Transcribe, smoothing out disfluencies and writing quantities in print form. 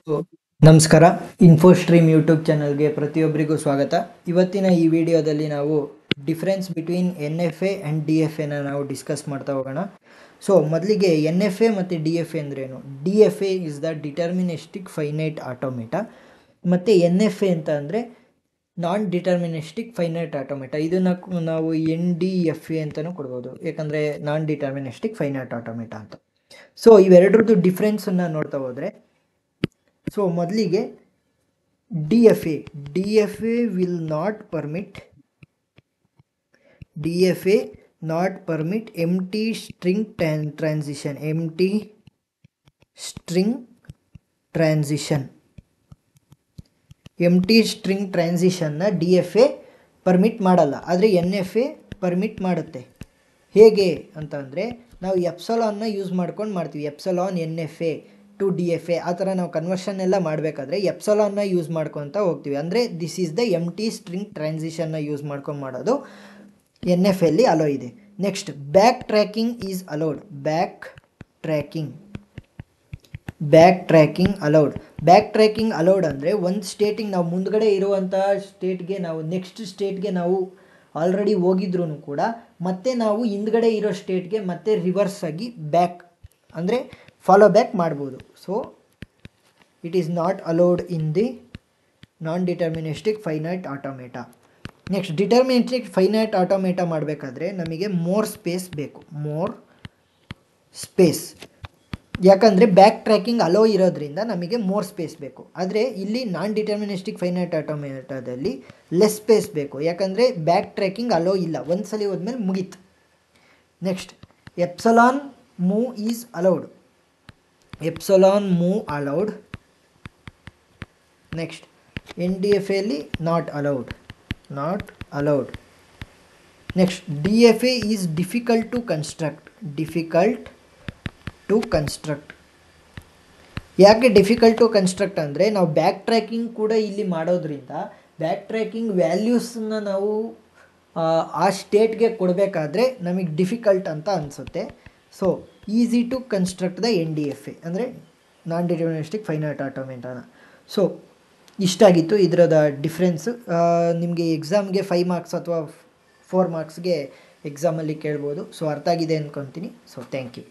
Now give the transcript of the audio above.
So, ನಮಸ್ಕಾರ. ಇನ್ಫೋಸ್ಟ್ರೀಮ್ YouTube ಚಾನಲ್ಗೆ ಪ್ರತಿಯೊಬ್ಬರಿಗೂ ಸ್ವಾಗತ. ಇವತ್ತಿನ ಈ ವಿಡಿಯೋದಲ್ಲಿ ನಾವು difference between N F A and D F ಎನ ನಾವು ಡಿಸ್ಕಸ್ ಮಾಡ್ತಾ ಹೋಗೋಣ. ಸೊ ಮೊದಲಿಗೆ ಎನ್ ಎಫ್ ಎ ಮತ್ತು ಡಿ ಎಫ್ ಎ ಅಂದ್ರೇನು? D F A is the deterministic finite automata, ಮತ್ತು ಎನ್ ಎಫ್ ಎ ಅಂತ ಅಂದರೆ ನಾನ್ ಡಿಟರ್ಮಿನಿಸ್ಟಿಕ್ ಫೈನೈಟ್ ಆಟೋಮೇಟ. ಇದನ್ನು ನಾವು ಎನ್ ಡಿ ಎಫ್ ಎ ಅಂತಲೂ ಕೊಡ್ಬೋದು, ಯಾಕಂದರೆ ನಾನ್ ಡಿಟರ್ಮಿನಿಸ್ಟಿಕ್ ಫೈನೈಟ್ ಆಟೋಮೇಟ ಅಂತ. ಸೊ ಇವೆರಡರದ್ದು ಡಿಫ್ರೆನ್ಸನ್ನು ನೋಡ್ತಾ ಹೋದರೆ, ಸೊ ಮೊದಲಿಗೆ D F A will not permit empty string ಟ್ರಾನ್ಸಿಷನ್ನ ಡಿ ಎಫ್ ಎ ಪರ್ಮಿಟ್ ಮಾಡಲ್ಲ, ಆದರೆ ಎನ್ ಎಫ್ ಎ ಪರ್ಮಿಟ್ ಮಾಡುತ್ತೆ. ಹೇಗೆ ಅಂತ ಅಂದರೆ, ನಾವು ಎಪ್ಸಲಾನ್ನ ಯೂಸ್ ಮಾಡ್ಕೊಂಡು ಮಾಡ್ತೀವಿ. Epsilon N F A to D F A, ಆ ಥರ ನಾವು ಕನ್ವರ್ಷನ್ ಎಲ್ಲ ಮಾಡಬೇಕಾದ್ರೆ ಎಪ್ಸಲಾನ್ನ ಯೂಸ್ ಮಾಡ್ಕೊತ ಹೋಗ್ತೀವಿ. ಅಂದರೆ this is the empty string ಟ್ರಾನ್ಸಿಷನ್ನ ಯೂಸ್ ಮಾಡ್ಕೊಂಡು ಮಾಡೋದು ಎನ್ ಎಫ್ ಎಲ್ಲಿ ಅಲೋ ಇದೆ. Next, backtracking is allowed. Backtracking allowed ಅಂದರೆ ಒಂದು ಸ್ಟೇಟಿಗೆ ನಾವು ಮುಂದ್ಗಡೆ ಇರುವಂಥ ಸ್ಟೇಟ್ಗೆ ನಾವು ನೆಕ್ಸ್ಟ್ ಸ್ಟೇಟ್ಗೆ ನಾವು ಆಲ್ರೆಡಿ ಹೋಗಿದ್ರೂ ಕೂಡ ಮತ್ತೆ ನಾವು ಹಿಂದ್ಗಡೆ ಇರೋ ಸ್ಟೇಟ್ಗೆ ಮತ್ತೆ ರಿವರ್ಸ್ ಆಗಿ ಬ್ಯಾಕ್ ಅಂದರೆ ಫಾಲೋ ಬ್ಯಾಕ್ ಮಾಡ್ಬೋದು. So it is not allowed in the non deterministic finite automata. Next, deterministic finite automata ಮಾಡಬೇಕಾದ್ರೆ ನಮಗೆ ಮೋರ್ ಸ್ಪೇಸ್, ಯಾಕಂದರೆ ಬ್ಯಾಕ್ ಟ್ರ್ಯಾಕಿಂಗ್ ಅಲೋ ಇರೋದ್ರಿಂದ ನಮಗೆ ಮೋರ್ ಸ್ಪೇಸ್ ಬೇಕು. ಆದರೆ ಇಲ್ಲಿ ನಾನ್ ಡಿಟರ್ಮಿನಿಸ್ಟಿಕ್ ಫೈನೈಟ್ ಆಟೋಮೇಟದಲ್ಲಿ ಲೆಸ್ ಸ್ಪೇಸ್ ಬೇಕು, ಯಾಕಂದರೆ ಬ್ಯಾಕ್ ಟ್ರ್ಯಾಕಿಂಗ್ ಅಲೋ ಇಲ್ಲ, ಒಂದು ಸಲ ಹೋದ್ಮೇಲೆ ಮುಗೀತು. Next, epsilon move is allowed. Next, N D F ಎಲ್ಲಿ not allowed. Next, D F A is difficult to construct. ಯಾಕೆ ಡಿಫಿಕಲ್ಟ್ ಟು ಕನ್ಸ್ಟ್ರಕ್ಟ್ ಅಂದರೆ, ನಾವು ಬ್ಯಾಕ್ ಟ್ರ್ಯಾಕಿಂಗ್ ಕೂಡ ಇಲ್ಲಿ ಮಾಡೋದ್ರಿಂದ ಬ್ಯಾಕ್ ಟ್ರ್ಯಾಕಿಂಗ್ ವ್ಯಾಲ್ಯೂಸನ್ನ ನಾವು ಆ ಸ್ಟೇಟ್ಗೆ ಕೊಡಬೇಕಾದ್ರೆ ನಮಗೆ ಡಿಫಿಕಲ್ಟ್ ಅಂತ ಅನಿಸುತ್ತೆ. So easy to construct the N D F A ಅಂದರೆ non deterministic finite automaton. So ಇಷ್ಟಾಗಿತ್ತು ಇದರದ ಡಿಫ್ರೆನ್ಸು. ನಿಮಗೆ ಎಕ್ಸಾಮ್ಗೆ 5 ಮಾರ್ಕ್ಸ್ ಅಥವಾ 4 ಮಾರ್ಕ್ಸ್ಗೆ ಎಕ್ಸಾಮಲ್ಲಿ ಕೇಳ್ಬೋದು. ಸೊ ಅರ್ಥ ಆಗಿದೆ ಅಂದ್ಕೊತೀನಿ. So thank you.